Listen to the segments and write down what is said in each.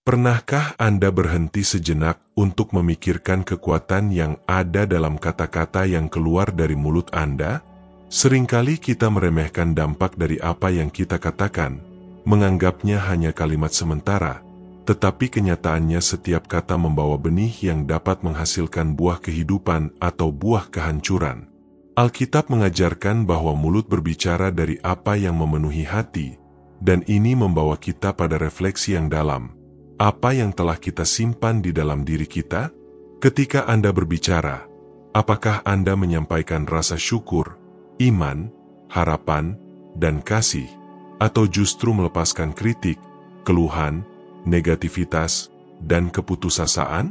Pernahkah Anda berhenti sejenak untuk memikirkan kekuatan yang ada dalam kata-kata yang keluar dari mulut Anda? Seringkali kita meremehkan dampak dari apa yang kita katakan, menganggapnya hanya kalimat sementara, tetapi kenyataannya setiap kata membawa benih yang dapat menghasilkan buah kehidupan atau buah kehancuran. Alkitab mengajarkan bahwa mulut berbicara dari apa yang memenuhi hati, dan ini membawa kita pada refleksi yang dalam. Apa yang telah kita simpan di dalam diri kita? Ketika Anda berbicara, apakah Anda menyampaikan rasa syukur, iman, harapan, dan kasih, atau justru melepaskan kritik, keluhan, negativitas, dan keputusasaan?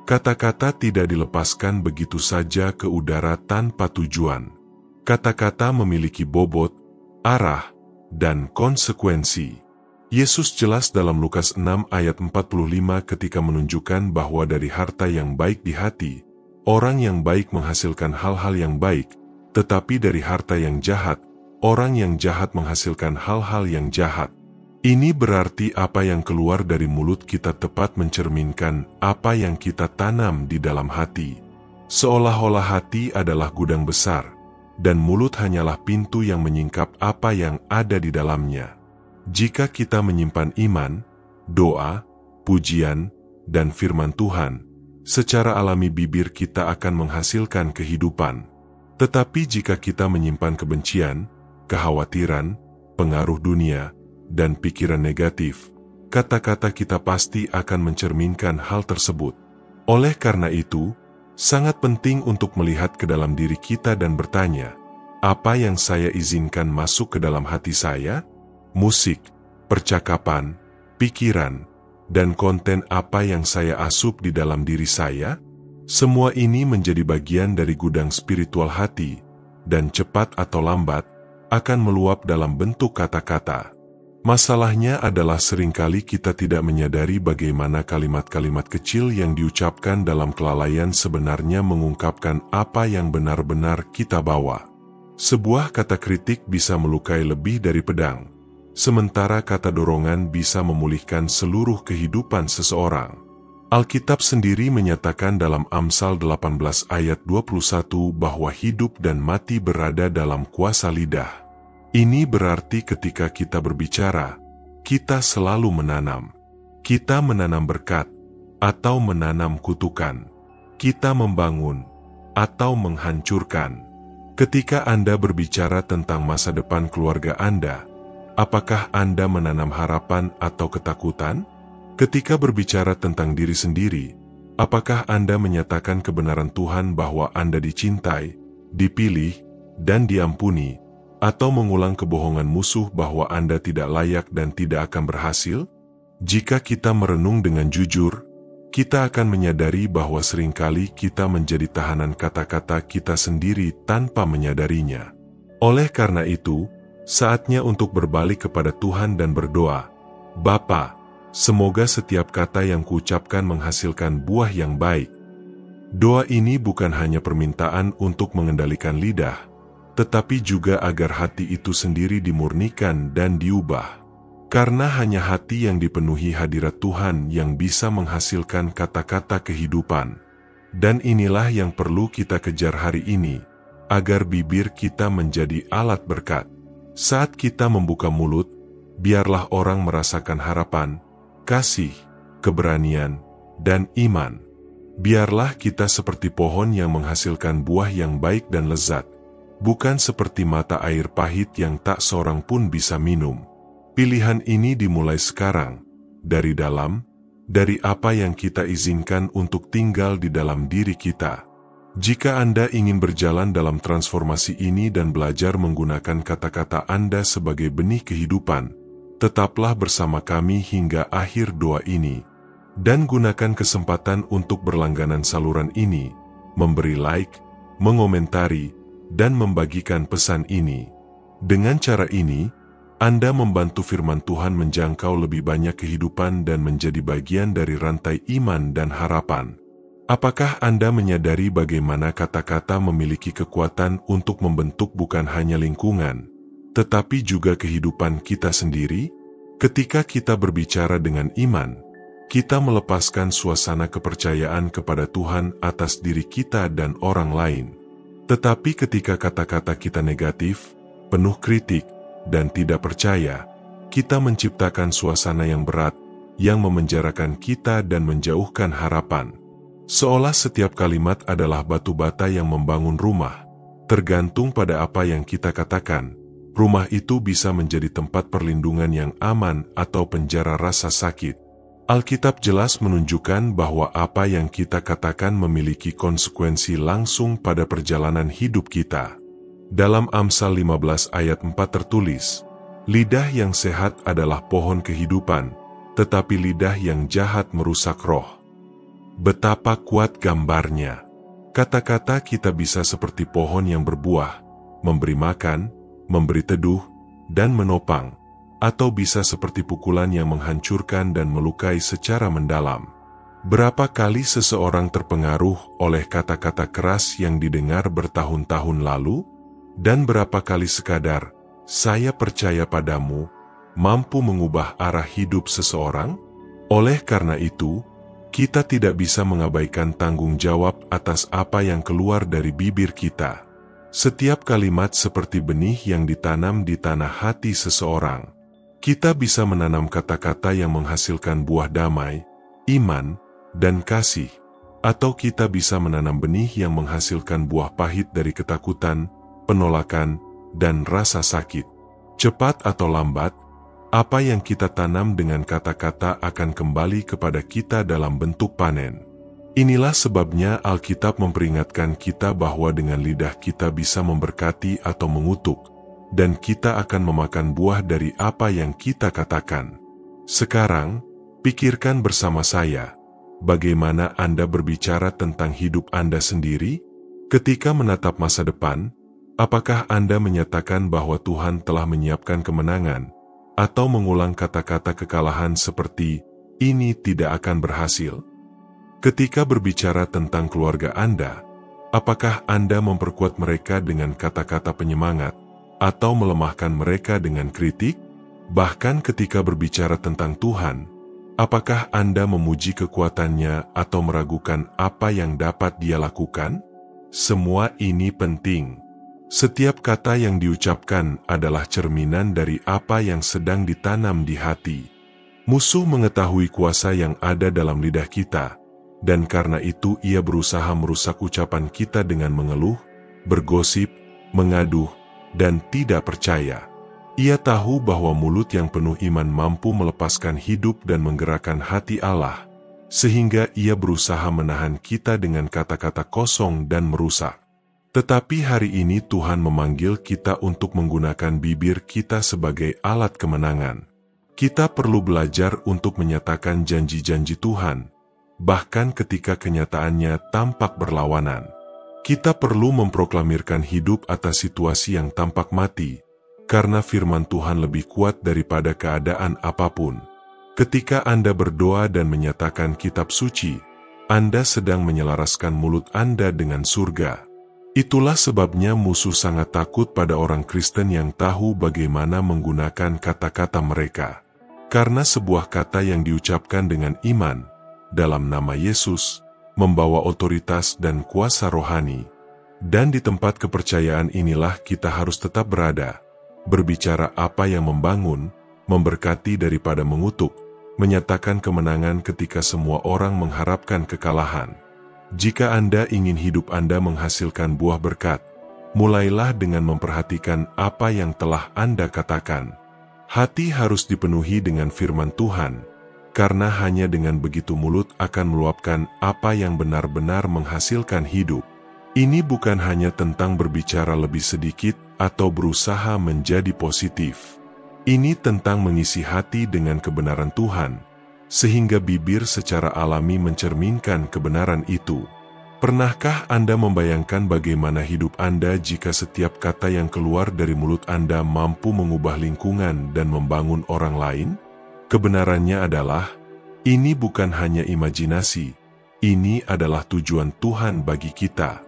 Kata-kata tidak dilepaskan begitu saja ke udara tanpa tujuan. Kata-kata memiliki bobot, arah, dan konsekuensi. Yesus jelas dalam Lukas 6 ayat 45 ketika menunjukkan bahwa dari harta yang baik di hati, orang yang baik menghasilkan hal-hal yang baik, tetapi dari harta yang jahat, orang yang jahat menghasilkan hal-hal yang jahat. Ini berarti apa yang keluar dari mulut kita tepat mencerminkan apa yang kita tanam di dalam hati. Seolah-olah hati adalah gudang besar, dan mulut hanyalah pintu yang menyingkap apa yang ada di dalamnya. Jika kita menyimpan iman, doa, pujian, dan firman Tuhan, secara alami bibir kita akan menghasilkan kehidupan. Tetapi jika kita menyimpan kebencian, kekhawatiran, pengaruh dunia, dan pikiran negatif, kata-kata kita pasti akan mencerminkan hal tersebut. Oleh karena itu, sangat penting untuk melihat ke dalam diri kita dan bertanya, apa yang saya izinkan masuk ke dalam hati saya? Musik, percakapan, pikiran, dan konten apa yang saya asup di dalam diri saya? Semua ini menjadi bagian dari gudang spiritual hati, dan cepat atau lambat, akan meluap dalam bentuk kata-kata. Masalahnya adalah seringkali kita tidak menyadari bagaimana kalimat-kalimat kecil yang diucapkan dalam kelalaian sebenarnya mengungkapkan apa yang benar-benar kita bawa. Sebuah kata kritik bisa melukai lebih dari pedang, sementara kata dorongan bisa memulihkan seluruh kehidupan seseorang. Alkitab sendiri menyatakan dalam Amsal 18 ayat 21 bahwa hidup dan mati berada dalam kuasa lidah. Ini berarti ketika kita berbicara, kita selalu menanam. Kita menanam berkat, atau menanam kutukan. Kita membangun, atau menghancurkan. Ketika Anda berbicara tentang masa depan keluarga Anda, apakah Anda menanam harapan atau ketakutan? Ketika berbicara tentang diri sendiri, apakah Anda menyatakan kebenaran Tuhan bahwa Anda dicintai, dipilih, dan diampuni, atau mengulang kebohongan musuh bahwa Anda tidak layak dan tidak akan berhasil? Jika kita merenung dengan jujur, kita akan menyadari bahwa seringkali kita menjadi tahanan kata-kata kita sendiri tanpa menyadarinya. Oleh karena itu, saatnya untuk berbalik kepada Tuhan dan berdoa, Bapa, semoga setiap kata yang kuucapkan menghasilkan buah yang baik. Doa ini bukan hanya permintaan untuk mengendalikan lidah, tetapi juga agar hati itu sendiri dimurnikan dan diubah. Karena hanya hati yang dipenuhi hadirat Tuhan yang bisa menghasilkan kata-kata kehidupan. Dan inilah yang perlu kita kejar hari ini, agar bibir kita menjadi alat berkat. Saat kita membuka mulut, biarlah orang merasakan harapan, kasih, keberanian, dan iman. Biarlah kita seperti pohon yang menghasilkan buah yang baik dan lezat, bukan seperti mata air pahit yang tak seorang pun bisa minum. Pilihan ini dimulai sekarang, dari dalam, dari apa yang kita izinkan untuk tinggal di dalam diri kita. Jika Anda ingin berjalan dalam transformasi ini dan belajar menggunakan kata-kata Anda sebagai benih kehidupan, tetaplah bersama kami hingga akhir doa ini. Dan gunakan kesempatan untuk berlangganan saluran ini, memberi like, mengomentari, dan membagikan pesan ini. Dengan cara ini, Anda membantu firman Tuhan menjangkau lebih banyak kehidupan dan menjadi bagian dari rantai iman dan harapan. Apakah Anda menyadari bagaimana kata-kata memiliki kekuatan untuk membentuk bukan hanya lingkungan, tetapi juga kehidupan kita sendiri? Ketika kita berbicara dengan iman, kita melepaskan suasana kepercayaan kepada Tuhan atas diri kita dan orang lain. Tetapi ketika kata-kata kita negatif, penuh kritik, dan tidak percaya, kita menciptakan suasana yang berat, yang memenjarakan kita dan menjauhkan harapan. Seolah setiap kalimat adalah batu bata yang membangun rumah. Tergantung pada apa yang kita katakan, rumah itu bisa menjadi tempat perlindungan yang aman atau penjara rasa sakit. Alkitab jelas menunjukkan bahwa apa yang kita katakan memiliki konsekuensi langsung pada perjalanan hidup kita. Dalam Amsal 15 ayat 4 tertulis, "Lidah yang sehat adalah pohon kehidupan, tetapi lidah yang jahat merusak roh." Betapa kuat gambarnya. Kata-kata kita bisa seperti pohon yang berbuah, memberi makan, memberi teduh, dan menopang, atau bisa seperti pukulan yang menghancurkan dan melukai secara mendalam. Berapa kali seseorang terpengaruh oleh kata-kata keras yang didengar bertahun-tahun lalu? Dan berapa kali sekadar, "Saya percaya padamu," mampu mengubah arah hidup seseorang? Oleh karena itu, kita tidak bisa mengabaikan tanggung jawab atas apa yang keluar dari bibir kita. Setiap kalimat seperti benih yang ditanam di tanah hati seseorang. Kita bisa menanam kata-kata yang menghasilkan buah damai, iman, dan kasih. Atau kita bisa menanam benih yang menghasilkan buah pahit dari ketakutan, penolakan, dan rasa sakit. Cepat atau lambat, apa yang kita tanam dengan kata-kata akan kembali kepada kita dalam bentuk panen. Inilah sebabnya Alkitab memperingatkan kita bahwa dengan lidah kita bisa memberkati atau mengutuk, dan kita akan memakan buah dari apa yang kita katakan. Sekarang, pikirkan bersama saya, bagaimana Anda berbicara tentang hidup Anda sendiri? Ketika menatap masa depan, apakah Anda menyatakan bahwa Tuhan telah menyiapkan kemenangan, atau mengulang kata-kata kekalahan seperti, "Ini tidak akan berhasil"? Ketika berbicara tentang keluarga Anda, apakah Anda memperkuat mereka dengan kata-kata penyemangat, atau melemahkan mereka dengan kritik? Bahkan ketika berbicara tentang Tuhan, apakah Anda memuji kekuatannya atau meragukan apa yang dapat Dia lakukan? Semua ini penting. Setiap kata yang diucapkan adalah cerminan dari apa yang sedang ditanam di hati. Musuh mengetahui kuasa yang ada dalam lidah kita, dan karena itu ia berusaha merusak ucapan kita dengan mengeluh, bergosip, mengaduh, dan tidak percaya. Ia tahu bahwa mulut yang penuh iman mampu melepaskan hidup dan menggerakkan hati Allah, sehingga ia berusaha menahan kita dengan kata-kata kosong dan merusak. Tetapi hari ini Tuhan memanggil kita untuk menggunakan bibir kita sebagai alat kemenangan. Kita perlu belajar untuk menyatakan janji-janji Tuhan, bahkan ketika kenyataannya tampak berlawanan. Kita perlu memproklamirkan hidup atas situasi yang tampak mati, karena firman Tuhan lebih kuat daripada keadaan apapun. Ketika Anda berdoa dan menyatakan kitab suci, Anda sedang menyelaraskan mulut Anda dengan surga. Itulah sebabnya musuh sangat takut pada orang Kristen yang tahu bagaimana menggunakan kata-kata mereka. Karena sebuah kata yang diucapkan dengan iman, dalam nama Yesus, membawa otoritas dan kuasa rohani. Dan di tempat kepercayaan inilah kita harus tetap berada, berbicara apa yang membangun, memberkati daripada mengutuk, menyatakan kemenangan ketika semua orang mengharapkan kekalahan. Jika Anda ingin hidup Anda menghasilkan buah berkat, mulailah dengan memperhatikan apa yang telah Anda katakan. Hati harus dipenuhi dengan firman Tuhan, karena hanya dengan begitu mulut akan meluapkan apa yang benar-benar menghasilkan hidup. Ini bukan hanya tentang berbicara lebih sedikit atau berusaha menjadi positif. Ini tentang mengisi hati dengan kebenaran Tuhan, sehingga bibir secara alami mencerminkan kebenaran itu. Pernahkah Anda membayangkan bagaimana hidup Anda jika setiap kata yang keluar dari mulut Anda mampu mengubah lingkungan dan membangun orang lain? Kebenarannya adalah, ini bukan hanya imajinasi, ini adalah tujuan Tuhan bagi kita.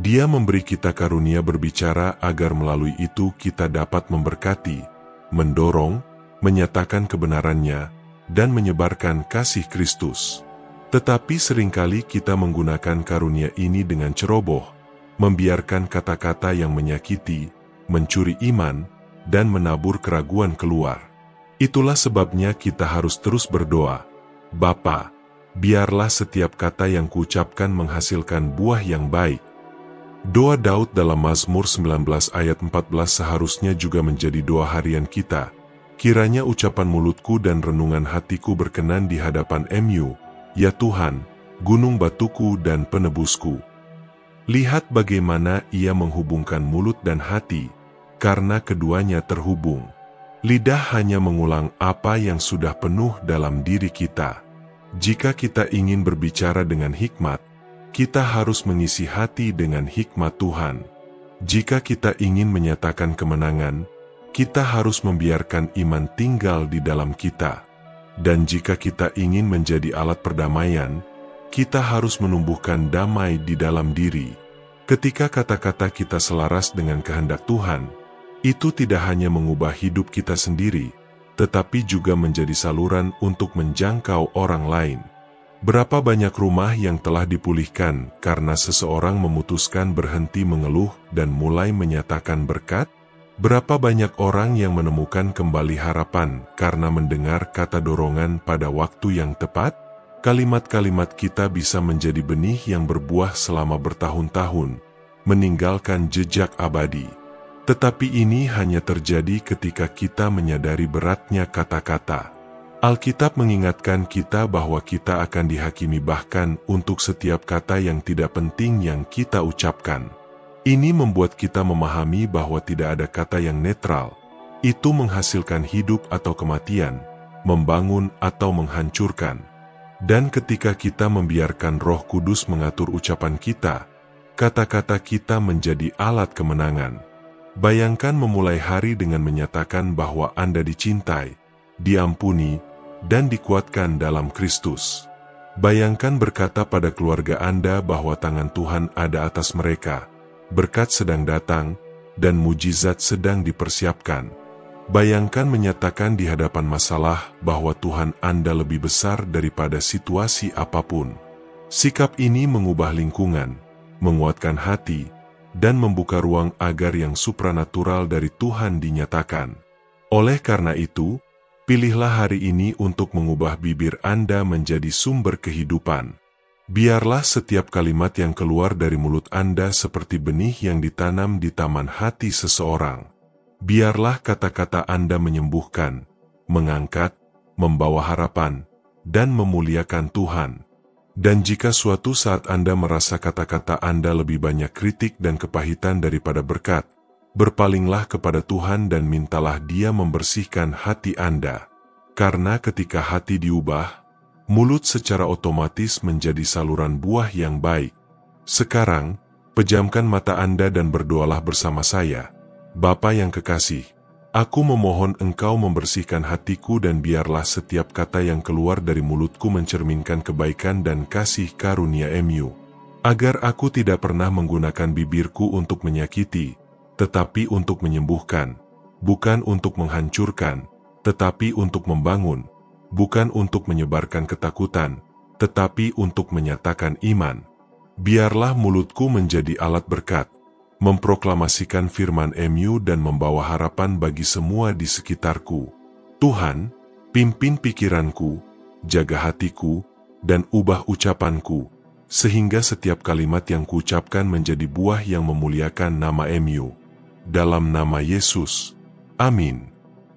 Dia memberi kita karunia berbicara agar melalui itu kita dapat memberkati, mendorong, menyatakan kebenarannya, dan menyebarkan kasih Kristus. Tetapi seringkali kita menggunakan karunia ini dengan ceroboh, membiarkan kata-kata yang menyakiti, mencuri iman, dan menabur keraguan keluar. Itulah sebabnya kita harus terus berdoa, Bapa, biarlah setiap kata yang kuucapkan menghasilkan buah yang baik. Doa Daud dalam Mazmur 19 ayat 14 seharusnya juga menjadi doa harian kita. Kiranya ucapan mulutku dan renungan hatiku berkenan di hadapan Mu, ya Tuhan, gunung batuku dan penebusku. Lihat bagaimana ia menghubungkan mulut dan hati, karena keduanya terhubung. Lidah hanya mengulang apa yang sudah penuh dalam diri kita. Jika kita ingin berbicara dengan hikmat, kita harus mengisi hati dengan hikmat Tuhan. Jika kita ingin menyatakan kemenangan, kita harus membiarkan iman tinggal di dalam kita. Dan jika kita ingin menjadi alat perdamaian, kita harus menumbuhkan damai di dalam diri. Ketika kata-kata kita selaras dengan kehendak Tuhan, itu tidak hanya mengubah hidup kita sendiri, tetapi juga menjadi saluran untuk menjangkau orang lain. Berapa banyak rumah yang telah dipulihkan karena seseorang memutuskan berhenti mengeluh dan mulai menyatakan berkat? Berapa banyak orang yang menemukan kembali harapan karena mendengar kata dorongan pada waktu yang tepat? Kalimat-kalimat kita bisa menjadi benih yang berbuah selama bertahun-tahun, meninggalkan jejak abadi. Tetapi ini hanya terjadi ketika kita menyadari beratnya kata-kata. Alkitab mengingatkan kita bahwa kita akan dihakimi bahkan untuk setiap kata yang tidak penting yang kita ucapkan. Ini membuat kita memahami bahwa tidak ada kata yang netral. Itu menghasilkan hidup atau kematian, membangun atau menghancurkan. Dan ketika kita membiarkan Roh Kudus mengatur ucapan kita, kata-kata kita menjadi alat kemenangan. Bayangkan memulai hari dengan menyatakan bahwa Anda dicintai, diampuni, dan dikuatkan dalam Kristus. Bayangkan berkata pada keluarga Anda bahwa tangan Tuhan ada atas mereka, berkat sedang datang, dan mujizat sedang dipersiapkan. Bayangkan menyatakan di hadapan masalah bahwa Tuhan Anda lebih besar daripada situasi apapun. Sikap ini mengubah lingkungan, menguatkan hati, dan membuka ruang agar yang supranatural dari Tuhan dinyatakan. Oleh karena itu, pilihlah hari ini untuk mengubah bibir Anda menjadi sumber kehidupan. Biarlah setiap kalimat yang keluar dari mulut Anda seperti benih yang ditanam di taman hati seseorang. Biarlah kata-kata Anda menyembuhkan, mengangkat, membawa harapan, dan memuliakan Tuhan. Dan jika suatu saat Anda merasa kata-kata Anda lebih banyak kritik dan kepahitan daripada berkat, berpalinglah kepada Tuhan dan mintalah Dia membersihkan hati Anda. Karena ketika hati diubah, mulut secara otomatis menjadi saluran buah yang baik. Sekarang, pejamkan mata Anda dan berdoalah bersama saya. Bapa yang kekasih, aku memohon Engkau membersihkan hatiku dan biarlah setiap kata yang keluar dari mulutku mencerminkan kebaikan dan kasih karunia Mu. Agar aku tidak pernah menggunakan bibirku untuk menyakiti, tetapi untuk menyembuhkan, bukan untuk menghancurkan, tetapi untuk membangun, bukan untuk menyebarkan ketakutan, tetapi untuk menyatakan iman. Biarlah mulutku menjadi alat berkat, memproklamasikan firman Mu dan membawa harapan bagi semua di sekitarku. Tuhan, pimpin pikiranku, jaga hatiku, dan ubah ucapanku, sehingga setiap kalimat yang kuucapkan menjadi buah yang memuliakan nama Mu. Dalam nama Yesus. Amin.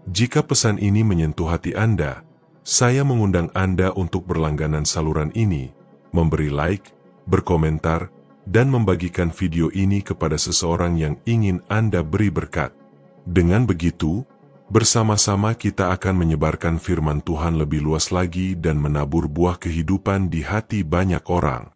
Jika pesan ini menyentuh hati Anda, saya mengundang Anda untuk berlangganan saluran ini, memberi like, berkomentar, dan membagikan video ini kepada seseorang yang ingin Anda beri berkat. Dengan begitu, bersama-sama kita akan menyebarkan firman Tuhan lebih luas lagi dan menabur buah kehidupan di hati banyak orang.